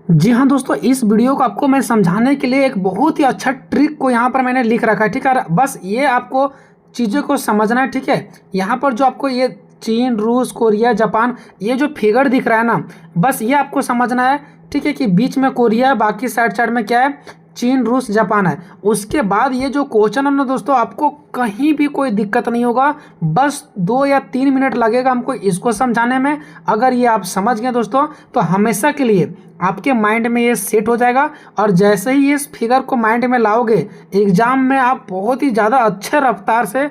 जी हाँ दोस्तों, इस वीडियो को आपको मैं समझाने के लिए एक बहुत ही अच्छा ट्रिक को यहाँ पर मैंने लिख रखा है। ठीक है, बस ये आपको चीज़ों को समझना है। ठीक है, यहाँ पर जो आपको ये चीन, रूस, कोरिया, जापान, ये जो फिगर दिख रहा है ना, बस ये आपको समझना है। ठीक है, कि बीच में कोरिया है, बाकी साइड साइड में क्या है, चीन, रूस, जापान है। उसके बाद ये जो क्वेश्चन है ना दोस्तों, आपको कहीं भी कोई दिक्कत नहीं होगा। बस 2 या 3 मिनट लगेगा हमको इसको समझाने में। अगर ये आप समझ गए दोस्तों, तो हमेशा के लिए आपके माइंड में ये सेट हो जाएगा। और जैसे ही इस फिगर को माइंड में लाओगे, एग्जाम में आप बहुत ही ज़्यादा अच्छे रफ्तार से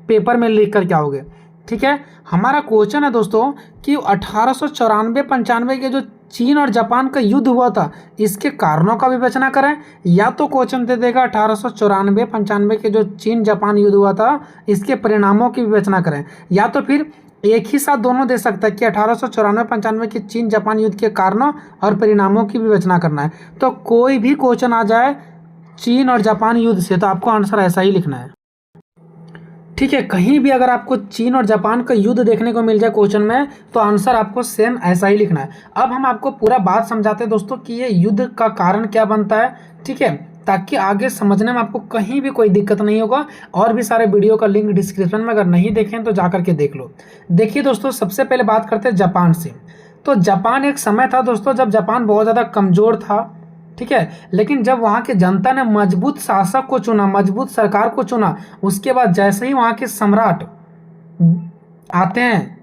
पेपर में लिख करके आओगे। ठीक है, हमारा क्वेश्चन है दोस्तों कि 1894-95 के जो चीन और जापान का युद्ध हुआ था, इसके कारणों का विवेचना करें। या तो क्वेश्चन दे देगा 1894-95 के जो चीन जापान युद्ध हुआ था, इसके परिणामों की विवेचना करें। या तो फिर एक ही साथ दोनों दे सकता है कि 1894-95 के चीन जापान युद्ध के कारणों और परिणामों की विवेचना करना है। तो कोई भी क्वेश्चन आ जाए चीन और जापान युद्ध से, तो आपको आंसर ऐसा ही लिखना है। ठीक है, कहीं भी अगर आपको चीन और जापान का युद्ध देखने को मिल जाए क्वेश्चन में, तो आंसर आपको सेम ऐसा ही लिखना है। अब हम आपको पूरा बात समझाते हैं दोस्तों कि ये युद्ध का कारण क्या बनता है। ठीक है, ताकि आगे समझने में आपको कहीं भी कोई दिक्कत नहीं होगा। और भी सारे वीडियो का लिंक डिस्क्रिप्शन में, अगर नहीं देखें तो जा करके देख लो। देखिए दोस्तों, सबसे पहले बात करते हैं जापान से। तो जापान एक समय था दोस्तों जब जापान बहुत ज़्यादा कमज़ोर था। ठीक है, लेकिन जब वहाँ की जनता ने मजबूत शासक को चुना, मजबूत सरकार को चुना, उसके बाद जैसे ही वहाँ के सम्राट आते हैं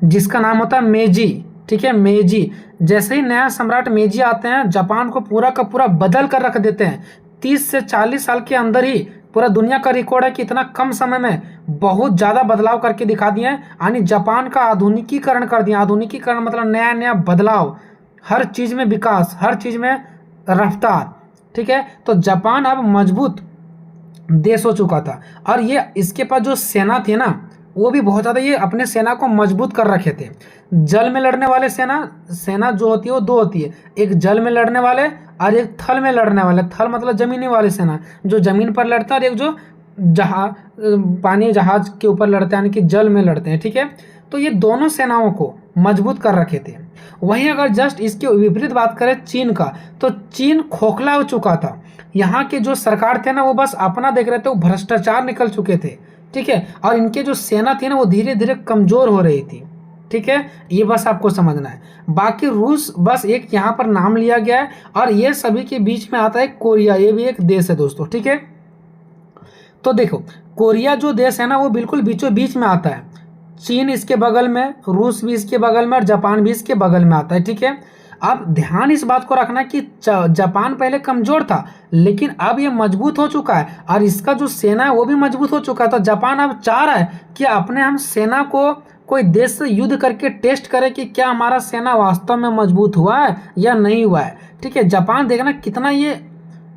जिसका नाम होता है मेजी। ठीक है, मेजी, जैसे ही नया सम्राट मेजी आते हैं, जापान को पूरा का पूरा बदल कर रख देते हैं। 30 से 40 साल के अंदर ही पूरा दुनिया का रिकॉर्ड है कि इतना कम समय में बहुत ज़्यादा बदलाव करके दिखा दिए हैं। यानी जापान का आधुनिकीकरण कर दिया। आधुनिकीकरण मतलब नया नया बदलाव, हर चीज़ में विकास, हर चीज़ में रफ्तार। ठीक है, तो जापान अब मजबूत देश हो चुका था। और ये इसके पास जो सेना थी ना, वो भी बहुत ज़्यादा, ये अपने सेना को मजबूत कर रखे थे। जल में लड़ने वाले सेना जो होती है वो दो होती है, एक जल में लड़ने वाले और एक थल में लड़ने वाले। थल मतलब जमीनी वाली सेना, जो जमीन पर लड़ता है, और एक जो पानी जहाज के ऊपर लड़ते हैं, यानी कि जल में लड़ते हैं। ठीक है, तो ये दोनों सेनाओं को मजबूत कर रखे थे। वहीं अगर जस्ट इसके विपरीत बात करें चीन का, तो चीन खोखला हो चुका था। यहाँ के जो सरकार थे ना, वो बस अपना देख रहे थे, वो भ्रष्टाचार निकल चुके थे। ठीक है, और इनके जो सेना थी ना, वो धीरे धीरे कमजोर हो रही थी। ठीक है, ये बस आपको समझना है। बाकी रूस बस एक यहाँ पर नाम लिया गया है। और ये सभी के बीच में आता है कोरिया, ये भी एक देश है दोस्तों। ठीक है, तो देखो, कोरिया जो देश है ना, वो बिल्कुल बीचों बीच में आता है। चीन इसके बगल में, रूस भी इसके बगल में, और जापान भी इसके बगल में आता है। ठीक है, अब ध्यान इस बात को रखना कि जापान पहले कमजोर था, लेकिन अब ये मजबूत हो चुका है, और इसका जो सेना है वो भी मजबूत हो चुका है। तो जापान अब चाह रहा है कि अपने हम सेना को कोई देश से युद्ध करके टेस्ट करें कि क्या हमारा सेना वास्तव में मजबूत हुआ है या नहीं हुआ है। ठीक है, जापान देखना कितना ये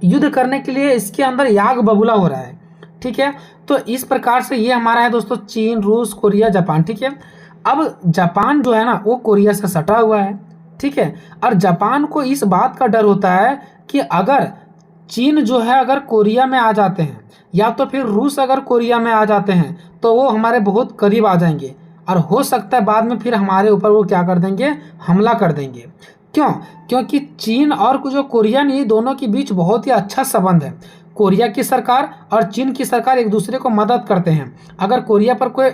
युद्ध करने के लिए इसके अंदर याग बबूला हो रहा है। ठीक है, तो इस प्रकार से ये हमारा है दोस्तों चीन, रूस, कोरिया, जापान। ठीक है, अब जापान जो है ना, वो कोरिया से सटा हुआ है। ठीक है, और जापान को इस बात का डर होता है कि अगर चीन जो है अगर कोरिया में आ जाते हैं, या तो फिर रूस अगर कोरिया में आ जाते हैं, तो वो हमारे बहुत करीब आ जाएंगे। और हो सकता है बाद में फिर हमारे ऊपर वो क्या कर देंगे, हमला कर देंगे। क्यों? क्योंकि चीन और जो कोरिया ने, दोनों के बीच बहुत ही अच्छा संबंध है। कोरिया की सरकार और चीन की सरकार एक दूसरे को मदद करते हैं। अगर कोरिया पर कोई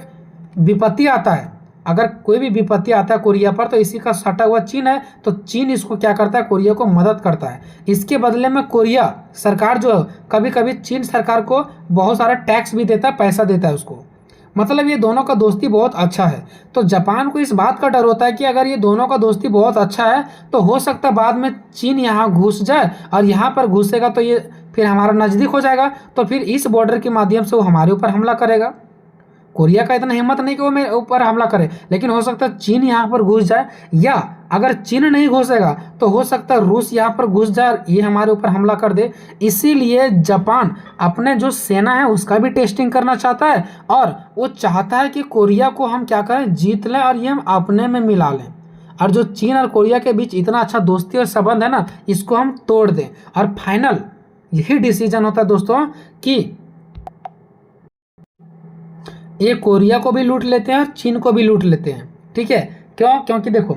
विपत्ति आता है, अगर कोई भी विपत्ति आता है कोरिया पर, तो इसी का सटा हुआ चीन है, तो चीन इसको क्या करता है, कोरिया को मदद करता है। इसके बदले में कोरिया सरकार जो कभी कभी चीन सरकार को बहुत सारा टैक्स भी देता है, पैसा देता है उसको। मतलब ये दोनों का दोस्ती बहुत अच्छा है। तो जापान को इस बात का डर होता है कि अगर ये दोनों का दोस्ती बहुत अच्छा है, तो हो सकता है बाद में चीन यहाँ घुस जाए, और यहाँ पर घुसेगा तो ये फिर हमारा नज़दीक हो जाएगा, तो फिर इस बॉर्डर के माध्यम से वो हमारे ऊपर हमला करेगा। कोरिया का इतना हिम्मत नहीं कि वो मेरे ऊपर हमला करे, लेकिन हो सकता है चीन यहाँ पर घुस जाए, या अगर चीन नहीं घुसेगा तो हो सकता है रूस यहाँ पर घुस जाए, ये हमारे ऊपर हमला कर दे। इसीलिए जापान अपने जो सेना है उसका भी टेस्टिंग करना चाहता है, और वो चाहता है कि कोरिया को हम क्या करें, जीत लें, और ये हम अपने में मिला लें। और जो चीन और कोरिया के बीच इतना अच्छा दोस्ती और संबंध है ना, इसको हम तोड़ दें। और फाइनल यही डिसीजन होता है दोस्तों कि ये कोरिया को भी लूट लेते हैं और चीन को भी लूट लेते हैं। ठीक है, क्यों? क्योंकि देखो,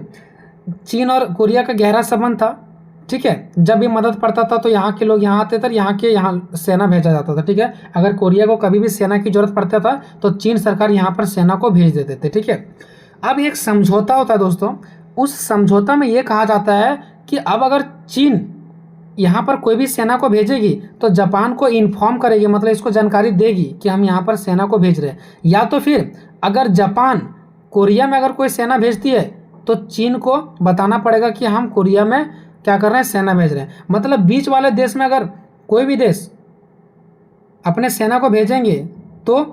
चीन और कोरिया का गहरा संबंध था, ठीक है। जब भी मदद पड़ता था तो यहाँ के लोग यहाँ आते थे, यहाँ सेना भेजा जाता था, ठीक है। अगर कोरिया को कभी भी सेना की जरूरत पड़ता था तो चीन सरकार यहाँ पर सेना को भेज देते थे, ठीक है। अब एक समझौता होता है दोस्तों, उस समझौता में ये कहा जाता है कि अब अगर चीन यहाँ पर कोई भी सेना को भेजेगी तो जापान को इन्फॉर्म करेगी, मतलब इसको जानकारी देगी कि हम यहाँ पर सेना को भेज रहे हैं। या तो फिर अगर जापान कोरिया में अगर कोई सेना भेजती है तो चीन को बताना पड़ेगा कि हम कोरिया में क्या कर रहे हैं, सेना भेज रहे हैं। मतलब बीच वाले देश में अगर कोई भी देश अपने सेना को भेजेंगे तो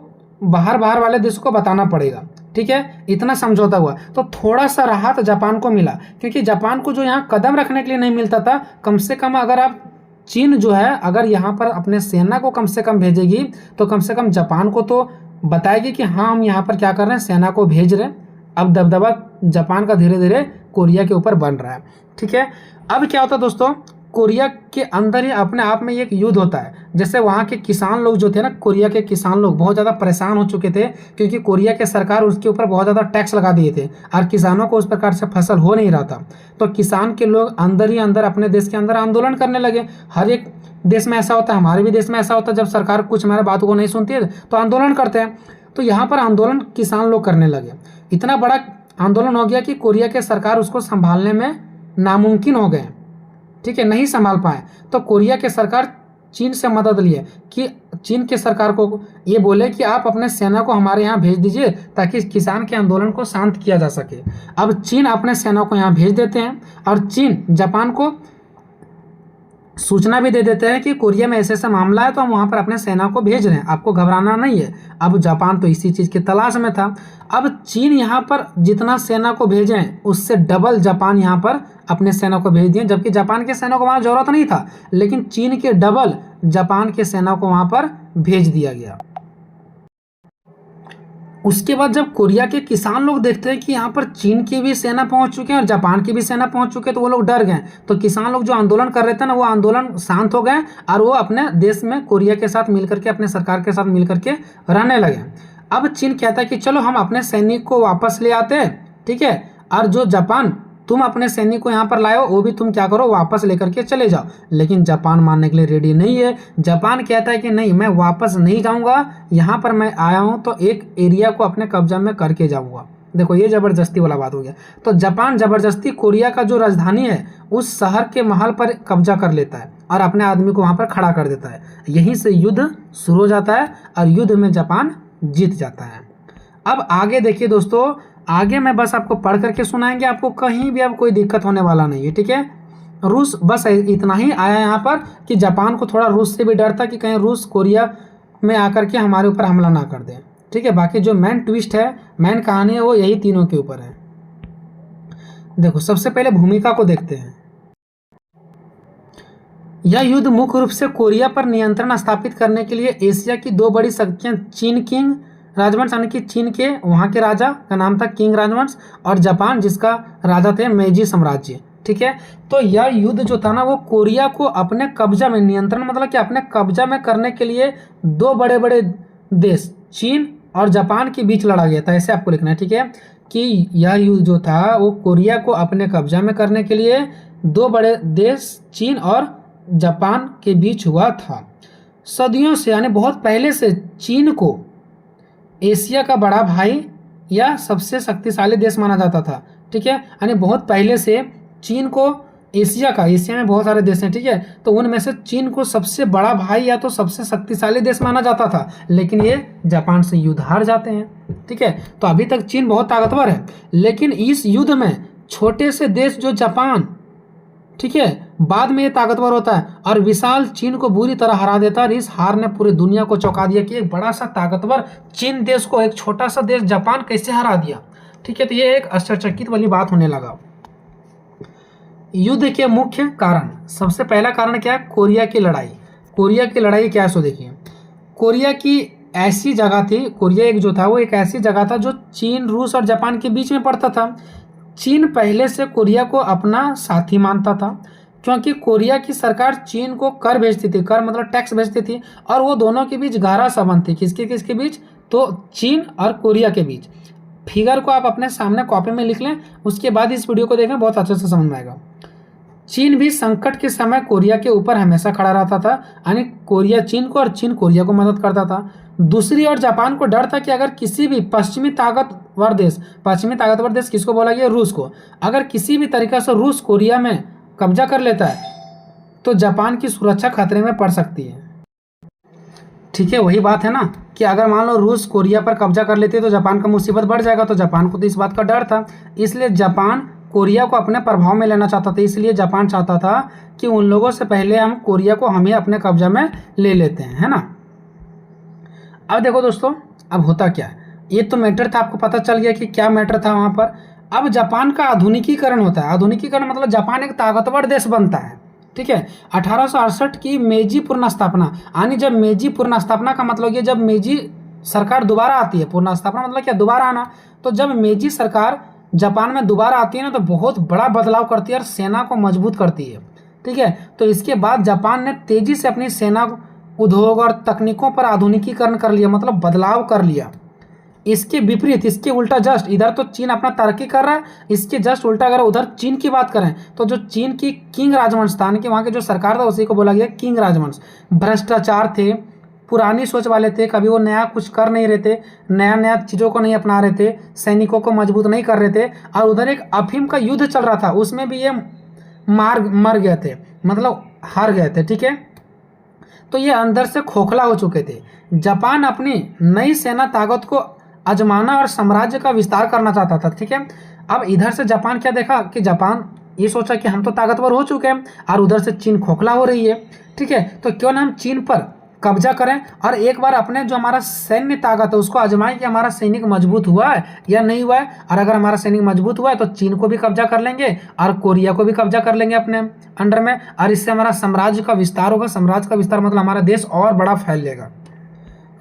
बाहर वाले देश को बताना पड़ेगा, ठीक है। इतना समझौता हुआ तो थोड़ा सा राहत जापान को मिला, क्योंकि जापान को जो यहाँ कदम रखने के लिए नहीं मिलता था, कम से कम अगर आप चीन जो है अगर यहाँ पर अपने सेना को कम से कम भेजेगी तो कम से कम जापान को तो बताएगी कि हाँ हम यहाँ पर क्या कर रहे हैं, सेना को भेज रहे हैं। अब दबदबा जापान का धीरे धीरे कोरिया के ऊपर बन रहा है, ठीक है। अब क्या होता है दोस्तों, कोरिया के अंदर ही अपने आप में एक युद्ध होता है। जैसे वहाँ के किसान लोग जो थे ना, कोरिया के किसान लोग बहुत ज़्यादा परेशान हो चुके थे, क्योंकि कोरिया के सरकार उसके ऊपर बहुत ज़्यादा टैक्स लगा दिए थे और किसानों को उस प्रकार से फसल हो नहीं रहा था। तो किसान के लोग अंदर ही अंदर अपने देश के अंदर आंदोलन करने लगे। हर एक देश में ऐसा होता है, हमारे भी देश में ऐसा होता है, जब सरकार कुछ हमारे बातों को नहीं सुनती है तो आंदोलन करते हैं। तो यहाँ पर आंदोलन किसान लोग करने लगे। इतना बड़ा आंदोलन हो गया कि कोरिया के सरकार उसको संभालने में नामुमकिन हो गए, ठीक है, नहीं संभाल पाए। तो कोरिया के सरकार चीन से मदद लिए कि चीन के सरकार को ये बोले कि आप अपने सेना को हमारे यहाँ भेज दीजिए ताकि किसान के आंदोलन को शांत किया जा सके। अब चीन अपने सेना को यहाँ भेज देते हैं और चीन जापान को सूचना भी दे देते हैं कि कोरिया में ऐसे ऐसा मामला है तो हम वहाँ पर अपने सेना को भेज रहे हैं, आपको घबराना नहीं है। अब जापान तो इसी चीज़ की तलाश में था। अब चीन यहाँ पर जितना सेना को भेजें उससे डबल जापान यहाँ पर अपने सेना को भेज दिए, जबकि जापान के सेना को वहाँ ज़रूरत नहीं था, लेकिन चीन के डबल जापान के सेना को वहाँ पर भेज दिया गया। उसके बाद जब कोरिया के किसान लोग देखते हैं कि यहाँ पर चीन की भी सेना पहुंच चुके हैं और जापान की भी सेना पहुंच चुके हैं तो वो लोग डर गए। तो किसान लोग जो आंदोलन कर रहे थे ना, वो आंदोलन शांत हो गए और वो अपने देश में कोरिया के साथ मिलकर के, अपने सरकार के साथ मिलकर के रहने लगे। अब चीन कहता है कि चलो हम अपने सैनिक को वापस ले आते हैं, ठीक है, और जो जापान तुम अपने सैनिक को यहाँ पर लाओ वो भी तुम क्या करो, वापस लेकर के चले जाओ। लेकिन जापान मानने के लिए रेडी नहीं है। जापान कहता है कि नहीं, मैं वापस नहीं जाऊँगा, यहाँ पर मैं आया हूँ तो एक एरिया को अपने कब्जा में करके जाऊँगा। देखो ये ज़बरदस्ती वाला बात हो गया। तो जापान ज़बरदस्ती कोरिया का जो राजधानी है उस शहर के महल पर कब्जा कर लेता है और अपने आदमी को वहाँ पर खड़ा कर देता है। यहीं से युद्ध शुरू हो जाता है और युद्ध में जापान जीत जाता है। अब आगे देखिए दोस्तों, आगे मैं बस आपको पढ़ करके सुनाएंगे, आपको कहीं भी अब कोई दिक्कत होने वाला नहीं है, ठीक है। रूस बस इतना ही आया यहाँ पर कि जापान को थोड़ा रूस से भी डर था कि कहीं रूस कोरिया में आकर के हमारे ऊपर हमला ना कर दे, ठीक है। बाकी जो मेन ट्विस्ट है, मेन कहानी है, वो यही तीनों के ऊपर है। देखो सबसे पहले भूमिका को देखते हैं। यह युद्ध मुख्य रूप से कोरिया पर नियंत्रण स्थापित करने के लिए एशिया की दो बड़ी शक्तियां चीन किंग राजवंश, यानी कि चीन के वहाँ के राजा का नाम था किंग राजवंश, और जापान जिसका राजा थे मेजी साम्राज्य, ठीक है। तो यह युद्ध जो था ना, वो कोरिया को अपने कब्जा में, नियंत्रण मतलब कि अपने कब्जा में करने के लिए दो बड़े बड़े देश चीन और जापान के बीच लड़ा गया था। ऐसे आपको लिखना है, ठीक है, कि यह युद्ध जो था वो कोरिया को अपने कब्जा में करने के लिए दो बड़े देश चीन और जापान के बीच हुआ था। सदियों से, यानी बहुत पहले से चीन को एशिया का बड़ा भाई या सबसे शक्तिशाली देश माना जाता था, ठीक है। यानी बहुत पहले से चीन को एशिया में बहुत सारे देश हैं, ठीक है, तो उनमें से चीन को सबसे बड़ा भाई या तो सबसे शक्तिशाली देश माना जाता था, लेकिन ये जापान से युद्ध हार जाते हैं, ठीक है। तो अभी तक चीन बहुत ताकतवर है, लेकिन इस युद्ध में छोटे से देश जो जापान, ठीक है, बाद में ये ताकतवर होता है और विशाल चीन को बुरी तरह हरा देता है। और इस हार ने पूरी दुनिया को चौंका दिया कि एक बड़ा सा ताकतवर चीन देश को एक छोटा सा देश जापान कैसे हरा दिया, ठीक है। तो ये एक आश्चर्यचकित वाली बात होने लगा। युद्ध के मुख्य कारण, सबसे पहला कारण क्या है, कोरिया की लड़ाई। कोरिया की लड़ाई क्या है सो देखिए, कोरिया की ऐसी जगह थी, कोरिया एक जो था वो एक ऐसी जगह था जो चीन, रूस और जापान के बीच में पड़ता था। चीन पहले से कोरिया को अपना साथी मानता था, क्योंकि कोरिया की सरकार चीन को कर भेजती थी, कर मतलब टैक्स भेजती थी, और वो दोनों के बीच गहरा संबंध थी। किसके किसके बीच, तो चीन और कोरिया के बीच। फिगर को आप अपने सामने कॉपी में लिख लें, उसके बाद इस वीडियो को देखें, बहुत अच्छे से समझ में आएगा। चीन भी संकट के समय कोरिया के ऊपर हमेशा खड़ा रहता था, यानी कोरिया चीन को और चीन कोरिया को मदद करता था। दूसरी ओर जापान को डर था कि अगर किसी भी पश्चिमी ताकतवर देश किसको बोला गया, रूस को, अगर किसी भी तरीका से रूस कोरिया में कब्जा कर लेता है तो जापान की सुरक्षा खतरे में पड़ सकती है। ठीक है, वही बात है ना कि अगर मान लो रूस कोरिया पर कब्जा कर लेते तो जापान का मुसीबत बढ़ जाएगा, तो जापान को तो इस बात का डर था, इसलिए जापान कोरिया को अपने प्रभाव में लेना चाहता था। इसलिए जापान चाहता था कि उन लोगों से पहले हम कोरिया को हम ही अपने कब्जा में ले लेते हैं, है ना। अब देखो दोस्तों, अब होता क्या है, ये तो मैटर था, आपको पता चल गया कि क्या मैटर था वहाँ पर। अब जापान का आधुनिकीकरण होता है। आधुनिकीकरण मतलब जापान एक ताकतवर देश बनता है। ठीक है, 1868 की मेजी पूर्ण स्थापना, यानी जब मेजी पूर्ण स्थापना का मतलब ये जब मेजी सरकार दोबारा आती है, पूर्ण स्थापना मतलब क्या, दोबारा आना। तो जब मेजी सरकार जापान में दोबारा आती है ना, तो बहुत बड़ा बदलाव करती है और सेना को मजबूत करती है। ठीक है, तो इसके बाद जापान ने तेजी से अपनी सेना, उद्योग और तकनीकों पर आधुनिकीकरण कर लिया, मतलब बदलाव कर लिया। इसके विपरीत, इसके उल्टा जस्ट, इधर तो चीन अपना तरक्की कर रहा है, इसके जस्ट उल्टा अगर उधर चीन की बात करें तो जो चीन की किंग राजवंश था, कि वहाँ के जो सरकार था उसी को बोला गया किंग राजवंश। भ्रष्टाचार थे, पुरानी सोच वाले थे, कभी वो नया कुछ कर नहीं रहे थे, नया नया चीज़ों को नहीं अपना रहे थे, सैनिकों को मजबूत नहीं कर रहे थे। और उधर एक अफीम का युद्ध चल रहा था, उसमें भी ये मर गए थे, मतलब हार गए थे। ठीक है, तो ये अंदर से खोखला हो चुके थे। जापान अपनी नई सेना ताकत को आजमाना और साम्राज्य का विस्तार करना चाहता था। ठीक है, अब इधर से जापान क्या देखा कि जापान ये सोचा कि हम तो ताकतवर हो चुके हैं और उधर से चीन खोखला हो रही है। ठीक है, तो क्यों ना हम चीन पर कब्जा करें और एक बार अपने जो हमारा सैन्य ताकत है उसको आजमाएं कि हमारा सैनिक मजबूत हुआ है या नहीं हुआ है। और अगर हमारा सैनिक मजबूत हुआ है तो चीन को भी कब्जा कर लेंगे और कोरिया को भी कब्जा कर लेंगे अपने अंडर में, और इससे हमारा साम्राज्य का विस्तार होगा। साम्राज्य का विस्तार मतलब हमारा देश और बड़ा फैल जाएगा।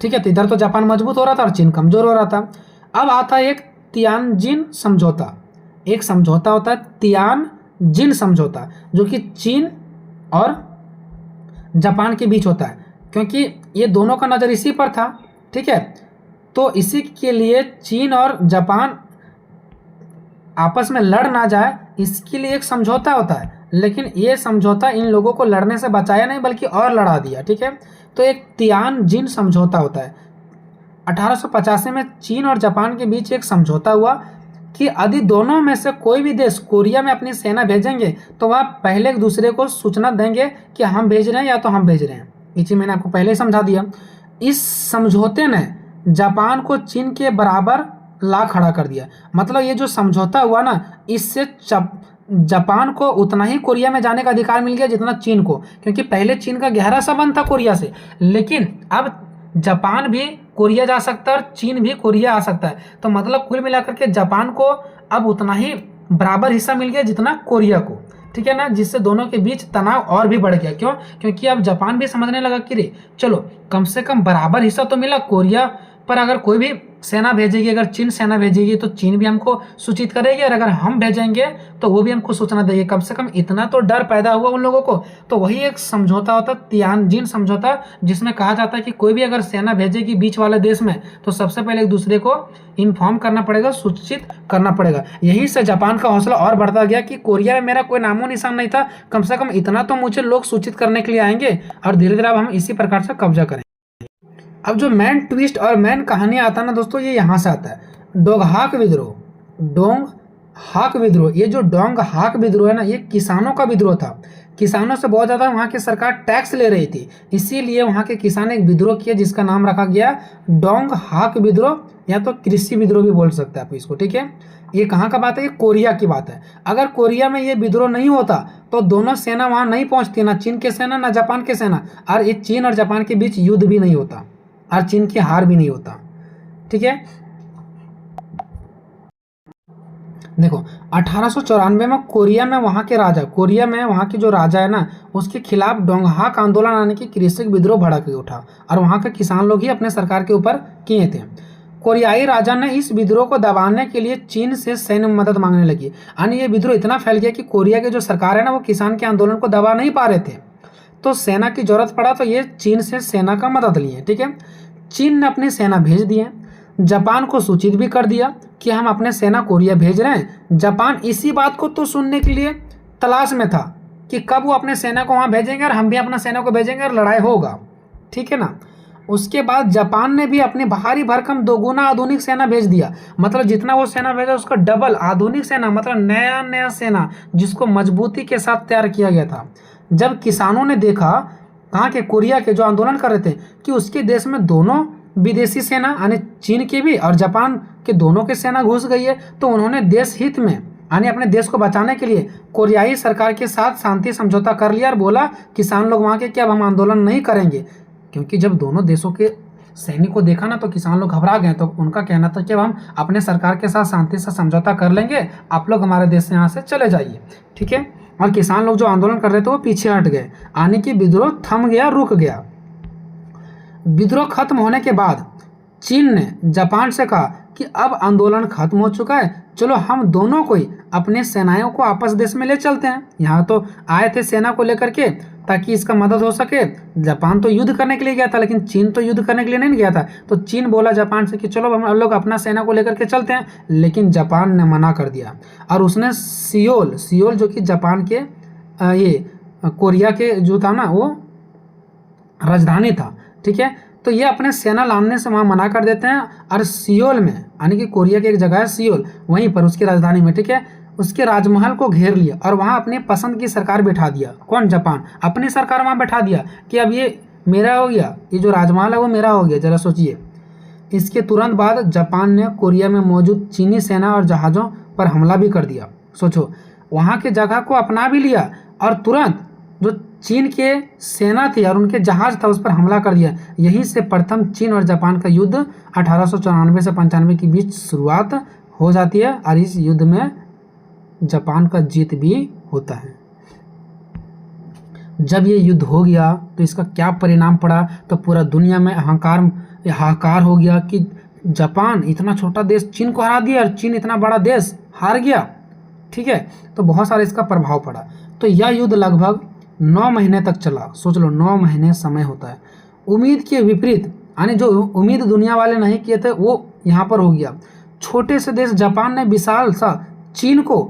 ठीक है, तो इधर तो जापान मजबूत हो रहा था और चीन कमजोर हो रहा था। अब आता है एक तियानजिन समझौता। एक समझौता होता है तियानजिन समझौता, जो कि चीन और जापान के बीच होता है, क्योंकि ये दोनों का नज़र इसी पर था। ठीक है, तो इसी के लिए चीन और जापान आपस में लड़ ना जाए, इसके लिए एक समझौता होता है। लेकिन ये समझौता इन लोगों को लड़ने से बचाया नहीं बल्कि और लड़ा दिया। ठीक है, तो एक तियानजिन समझौता होता है। 1885 में चीन और जापान के बीच एक समझौता हुआ कि यदि दोनों में से कोई भी देश कोरिया में अपनी सेना भेजेंगे तो वह पहले एक दूसरे को सूचना देंगे कि हम भेज रहे हैं या तो हम भेज रहे हैं। ये चीज़ मैंने आपको पहले ही समझा दिया। इस समझौते ने जापान को चीन के बराबर ला खड़ा कर दिया। मतलब ये जो समझौता हुआ ना, इससे जापान को उतना ही कोरिया में जाने का अधिकार मिल गया जितना चीन को, क्योंकि पहले चीन का गहरा संबंध था कोरिया से, लेकिन अब जापान भी कोरिया जा सकता है और चीन भी कोरिया आ सकता है। तो मतलब कुल मिलाकर के जापान को अब उतना ही बराबर हिस्सा मिल गया जितना कोरिया को। ठीक है ना, जिससे दोनों के बीच तनाव और भी बढ़ गया। क्यों? क्योंकि अब जापान भी समझने लगा कि रे चलो कम से कम बराबर हिस्सा तो मिला। कोरिया पर अगर कोई भी सेना भेजेगी, अगर चीन सेना भेजेगी तो चीन भी हमको सूचित करेगी, और अगर हम भेजेंगे तो वो भी हमको सूचना देगी। कम से कम इतना तो डर पैदा हुआ उन लोगों को। तो वही एक समझौता होता है तियानजिन समझौता, जिसमें कहा जाता है कि कोई भी अगर सेना भेजेगी बीच वाले देश में तो सबसे पहले एक दूसरे को इन्फॉर्म करना पड़ेगा, सूचित करना पड़ेगा। यही से जापान का हौसला और बढ़ता गया कि कोरिया में मेरा कोई नामो निशान नहीं था, कम से कम इतना तो मुझे लोग सूचित करने के लिए आएंगे, और धीरे धीरे अब हम इसी प्रकार से कब्जा करें। अब जो मेन ट्विस्ट और मेन कहानी आता है ना दोस्तों, ये यहाँ से आता है। डोंगहाक विद्रोह। डोंगहाक विद्रोह, ये जो डोंगहाक विद्रोह है ना, ये किसानों का विद्रोह था। किसानों से बहुत ज़्यादा वहाँ की सरकार टैक्स ले रही थी, इसीलिए वहाँ के किसान एक विद्रोह किया जिसका नाम रखा गया डोंगहाक विद्रोह, या तो कृषि विद्रोह भी बोल सकते हैं आप इसको। ठीक है, ये कहाँ का बात है? ये कोरिया की बात है। अगर कोरिया में ये विद्रोह नहीं होता तो दोनों सेना वहाँ नहीं पहुँचती, ना चीन की सेना ना जापान की सेना, और ये चीन और जापान के बीच युद्ध भी नहीं होता और चीन की हार भी नहीं होता। ठीक है, देखो 1894 में कोरिया में वहाँ के जो राजा है ना, उसके खिलाफ डोंगहाक आंदोलन आने की कृषि विद्रोह भड़क उठा, और वहाँ के किसान लोग ही अपने सरकार के ऊपर किए थे। कोरियाई राजा ने इस विद्रोह को दबाने के लिए चीन से सैन्य मदद मांगने लगी, यानी ये विद्रोह इतना फैल गया कि कोरिया के जो सरकार है ना, वो किसान के आंदोलन को दबा नहीं पा रहे थे, तो सेना की जरूरत पड़ा तो ये चीन से सेना का मदद लिए। ठीक है, चीन ने अपनी सेना भेज दी है। जापान को सूचित भी कर दिया कि हम अपने सेना कोरिया भेज रहे हैं। जापान इसी बात को तो सुनने के लिए तलाश में था कि कब वो अपने सेना को वहाँ भेजेंगे और हम भी अपना सेना को भेजेंगे और लड़ाई होगा, ठीक है ना। उसके बाद जापान ने भी अपनी भारी भरकम दोगुना आधुनिक सेना भेज दिया, मतलब जितना वो सेना भेजा उसका डबल आधुनिक सेना, मतलब नया नया सेना जिसको मजबूती के साथ तैयार किया गया था। जब किसानों ने देखा, कहाँ के, कोरिया के जो आंदोलन कर रहे थे, कि उसके देश में दोनों विदेशी सेना यानी चीन की भी और जापान के दोनों की सेना घुस गई है, तो उन्होंने देश हित में यानी अपने देश को बचाने के लिए कोरियाई सरकार के साथ शांति समझौता कर लिया और बोला किसान लोग वहाँ के कि अब हम आंदोलन नहीं करेंगे। क्योंकि जब दोनों देशों के सैनिक को देखा ना तो किसान लोग घबरा गए, तो उनका कहना था कि अब हम अपने सरकार के साथ शांति से समझौता कर लेंगे, आप लोग हमारे देश से यहाँ से चले जाइए, ठीक है। और किसान लोग जो आंदोलन कर रहे थे वो पीछे हट गए, यानी कि विद्रोह थम गया, रुक गया। विद्रोह खत्म होने के बाद चीन ने जापान से कहा कि अब आंदोलन खत्म हो चुका है, चलो हम दोनों कोई अपने सेनाओं को आपस देश में ले चलते हैं। यहाँ तो आए थे सेना को लेकर के ताकि इसका मदद हो सके। जापान तो युद्ध करने के लिए गया था, लेकिन चीन तो युद्ध करने के लिए नहीं गया था। तो चीन बोला जापान से कि चलो हम लोग अपना सेना को लेकर के चलते हैं, लेकिन जापान ने मना कर दिया और उसने सियोल जो कि जापान के ये कोरिया के जो था ना वो राजधानी था, ठीक है। तो ये अपने सेना लाने से वहाँ मना कर देते हैं और सियोल में, यानी कि कोरिया की एक जगह है सियोल, वहीं पर उसकी राजधानी में, ठीक है, उसके राजमहल को घेर लिया और वहाँ अपनी पसंद की सरकार बैठा दिया। कौन? जापान अपनी सरकार वहाँ बैठा दिया कि अब ये मेरा हो गया, ये जो राजमहल है वो मेरा हो गया। जरा सोचिए। इसके तुरंत बाद जापान ने कोरिया में मौजूद चीनी सेना और जहाज़ों पर हमला भी कर दिया। सोचो, वहाँ के जगह को अपना भी लिया और तुरंत जो चीन के सेना थी और उनके जहाज था उस पर हमला कर दिया। यहीं से प्रथम चीन और जापान का युद्ध 1894 से 95 के बीच शुरुआत हो जाती है और इस युद्ध में जापान का जीत भी होता है। जब ये युद्ध हो गया तो इसका क्या परिणाम पड़ा, तो पूरा दुनिया में हाहाकार हो गया कि जापान इतना छोटा देश चीन को हरा दिया और चीन इतना बड़ा देश हार गया, ठीक है। तो बहुत सारा इसका प्रभाव पड़ा। तो यह युद्ध लगभग 9 महीने तक चला। सोच लो, 9 महीने समय होता है। उम्मीद के विपरीत, यानी जो उम्मीद दुनिया वाले नहीं किए थे वो यहाँ पर हो गया। छोटे से देश जापान ने विशाल सा चीन को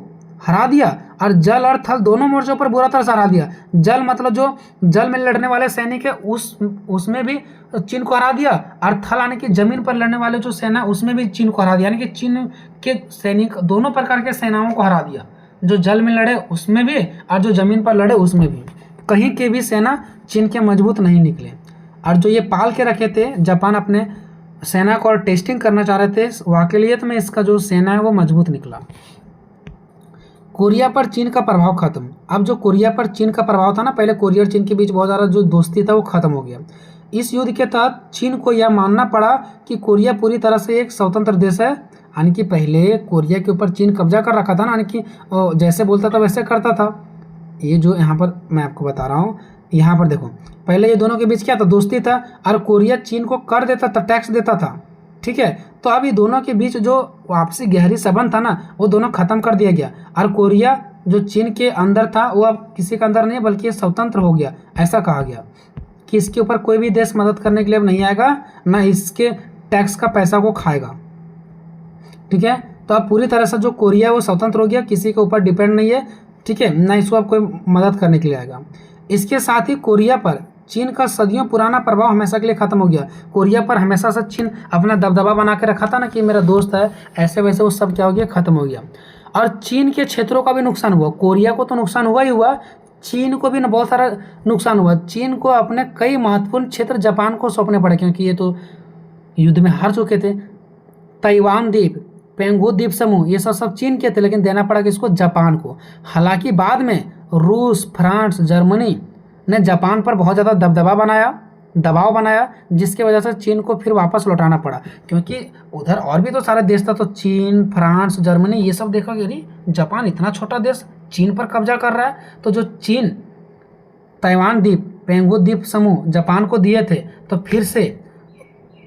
हरा दिया और जल और थल दोनों मोर्चों पर बुरा तरह से हरा दिया। जल मतलब जो जल में लड़ने वाले सैनिक है उसमें भी चीन को हरा दिया और थल यानी कि जमीन पर लड़ने वाले जो सेना उसमें भी चीन को हरा दिया, यानी कि चीन के सैनिक दोनों प्रकार के सेनाओं को हरा दिया, जो जल में लड़े उसमें भी और जो जमीन पर लड़े उसमें भी। कहीं के भी सेना चीन के मजबूत नहीं निकले। और जो ये पाल के रखे थे जापान अपने सेना को और टेस्टिंग करना चाह रहे थे वाकई लिए, तो में इसका जो सेना है वो मजबूत निकला। कोरिया पर चीन का प्रभाव खत्म। अब जो कोरिया पर चीन का प्रभाव था ना, पहले कोरिया और चीन के बीच बहुत ज़्यादा जो दोस्ती था वो खत्म हो गया। इस युद्ध के तहत चीन को यह मानना पड़ा कि कोरिया पूरी तरह से एक स्वतंत्र देश है, यानी कि पहले कोरिया के ऊपर चीन कब्जा कर रखा था ना, यानी कि जैसे बोलता था वैसे करता था। ये जो यहाँ पर मैं आपको बता रहा हूँ, यहाँ पर देखो, पहले ये दोनों के बीच क्या था, दोस्ती था और कोरिया चीन को कर देता था, टैक्स देता था, ठीक है। तो अब ये दोनों के बीच जो आपसी गहरी संबंध था ना वो दोनों खत्म कर दिया गया और कोरिया जो चीन के अंदर था वो अब किसी के अंदर नहीं बल्कि स्वतंत्र हो गया। ऐसा कहा गया कि इसके ऊपर कोई भी देश मदद करने के लिए अब नहीं आएगा, ना इसके टैक्स का पैसा को खाएगा, ठीक है। तो अब पूरी तरह से जो कोरिया वो स्वतंत्र हो गया, किसी के ऊपर डिपेंड नहीं है, ठीक है, ना इसको अब कोई मदद करने के लिए आएगा। इसके साथ ही कोरिया पर चीन का सदियों पुराना प्रभाव हमेशा के लिए खत्म हो गया। कोरिया पर हमेशा से चीन अपना दबदबा बना के रखा था ना कि मेरा दोस्त है, ऐसे वैसे वो सब क्या हो गया, खत्म हो गया। और चीन के क्षेत्रों का भी नुकसान हुआ। कोरिया को तो नुकसान हुआ ही हुआ, चीन को भी बहुत सारा नुकसान हुआ। चीन को अपने कई महत्वपूर्ण क्षेत्र जापान को सौंपने पड़े, क्योंकि ये तो युद्ध में हार चुके थे। ताइवान द्वीप, पेंगू द्वीप समूह, ये सब चीन के थे, लेकिन देना पड़ा किसको, जापान को। हालांकि बाद में रूस, फ्रांस, जर्मनी ने जापान पर बहुत ज़्यादा दबाव बनाया, जिसकी वजह से चीन को फिर वापस लौटाना पड़ा, क्योंकि उधर और भी तो सारे देश था। तो चीन, फ्रांस, जर्मनी ये सब देखा कि अरे जापान इतना छोटा देश चीन पर कब्जा कर रहा है। तो जो चीन ताइवान द्वीप, पेंगू द्वीप समूह जापान को दिए थे, तो फिर से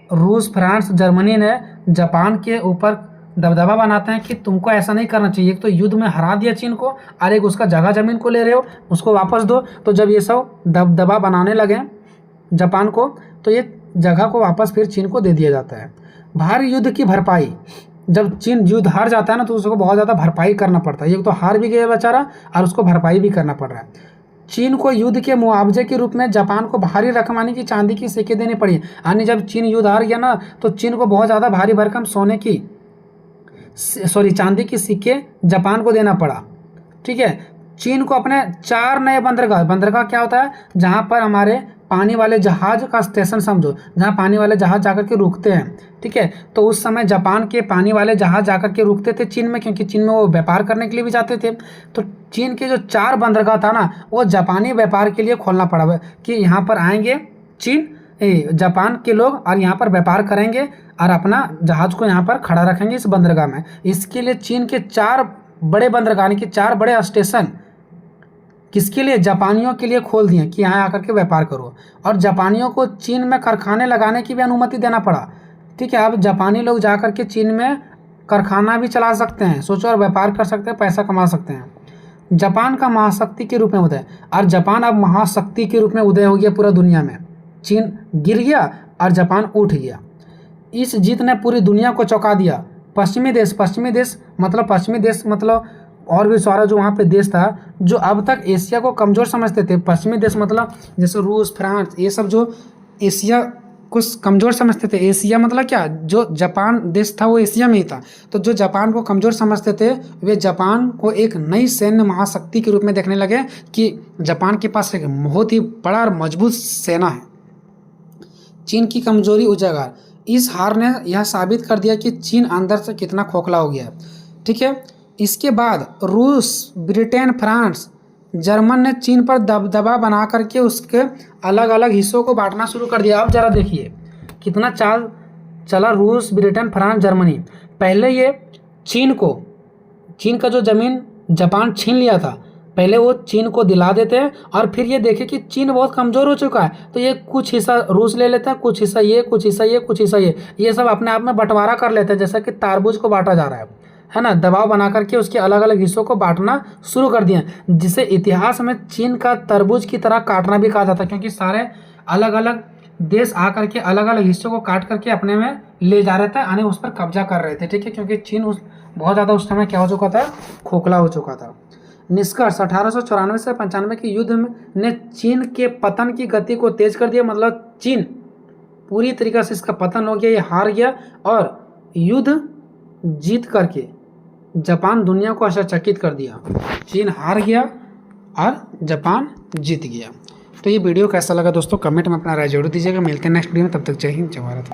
रूस, फ्रांस, जर्मनी ने जापान के ऊपर दबदबा बनाते हैं कि तुमको ऐसा नहीं करना चाहिए। एक तो युद्ध में हरा दिया चीन को और एक उसका जगह जमीन को ले रहे हो, उसको वापस दो। तो जब ये सब दबदबा बनाने लगे जापान को, तो ये जगह को वापस फिर चीन को दे दिया जाता है। भारी युद्ध की भरपाई। जब चीन युद्ध हार जाता है ना तो उसको बहुत ज़्यादा भरपाई करना पड़ता है। एक तो हार भी गया बेचारा और उसको भरपाई भी करना पड़ रहा है। चीन को युद्ध के मुआवजे के रूप में जापान को भारी रकम यानी कि चांदी की सिक्के देनी पड़ी। यानी जब चीन युद्ध हार गया ना तो चीन को बहुत ज़्यादा भारी भरकम चांदी की सिक्के जापान को देना पड़ा। ठीक है, चीन को अपने 4 नए बंदरगाह क्या होता है, जहाँ पर हमारे पानी वाले जहाज का स्टेशन समझो, जहाँ पानी वाले जहाज जाकर के रुकते हैं। ठीक है, तो उस समय जापान के पानी वाले जहाज जाकर के रुकते थे चीन में, क्योंकि चीन में वो व्यापार करने के लिए भी जाते थे। तो चीन के जो 4 बंदरगाह था ना वो जापानी व्यापार के लिए खोलना पड़ा कि यहाँ पर आएंगे जापान के लोग और यहाँ पर व्यापार करेंगे और अपना जहाज को यहाँ पर खड़ा रखेंगे इस बंदरगाह में। इसके लिए चीन के 4 बड़े बंदरगाह यानी कि 4 बड़े स्टेशन किसके लिए, जापानियों के लिए खोल दिए कि यहाँ आकर के व्यापार करो। और जापानियों को चीन में कारखाने लगाने की भी अनुमति देना पड़ा। ठीक है, अब जापानी लोग जाकर के चीन में कारखाना भी चला सकते हैं, सोचो, और व्यापार कर सकते हैं, पैसा कमा सकते हैं। जापान का महाशक्ति के रूप में उदय, और जापान अब महाशक्ति के रूप में उदय हो गया पूरा दुनिया में। चीन गिर गया और जापान उठ गया। इस जीत ने पूरी दुनिया को चौंका दिया। पश्चिमी देश मतलब और भी सारा जो वहाँ पे देश था जो अब तक एशिया को कमज़ोर समझते थे। पश्चिमी देश मतलब जैसे रूस, फ्रांस, ये सब जो एशिया को कमज़ोर समझते थे। एशिया मतलब क्या, जो जापान देश था वो एशिया में ही था। तो जो जापान को कमज़ोर समझते थे वे जापान को एक नई सैन्य महाशक्ति के रूप में देखने लगे कि जापान के पास एक बहुत ही बड़ा और मजबूत सेना है। चीन की कमजोरी उजागर। इस हार ने यह साबित कर दिया कि चीन अंदर से कितना खोखला हो गया है। ठीक है, इसके बाद रूस, ब्रिटेन, फ्रांस, जर्मन ने चीन पर दबदबा बना करके उसके अलग अलग हिस्सों को बांटना शुरू कर दिया। अब जरा देखिए कितना चाल चला रूस, ब्रिटेन, फ्रांस, जर्मनी। पहले ये चीन का जो ज़मीन जापान छीन लिया था, पहले वो चीन को दिला देते हैं और फिर ये देखे कि चीन बहुत कमज़ोर हो चुका है तो ये कुछ हिस्सा रूस ले लेता है, कुछ हिस्सा ये, कुछ हिस्सा ये, कुछ हिस्सा ये सब अपने आप में बंटवारा कर लेते हैं, जैसा कि तारबूज को बांटा जा रहा है ना। दबाव बना करके उसके अलग अलग हिस्सों को बांटना शुरू कर दिए, जिसे इतिहास में चीन का तरबूज की तरह काटना भी कहा जाता है, क्योंकि सारे अलग अलग देश आकर के अलग अलग हिस्सों को काट करके अपने में ले जा रहे थे, यानी उस पर कब्जा कर रहे थे। ठीक है, क्योंकि चीन बहुत ज़्यादा उस समय क्या हो चुका था, खोखला हो चुका था। निष्कर्ष, 1894 से 95 के युद्ध ने चीन के पतन की गति को तेज कर दिया। मतलब चीन पूरी तरीके से इसका पतन हो गया, ये हार गया और युद्ध जीत करके जापान दुनिया को आश्चर्यचकित कर दिया। चीन हार गया और जापान जीत गया। तो ये वीडियो कैसा लगा दोस्तों, कमेंट में अपना राय जरूर दीजिएगा। मिलते हैं नेक्स्ट वीडियो में, तब तक जय हिंद, जय भारत।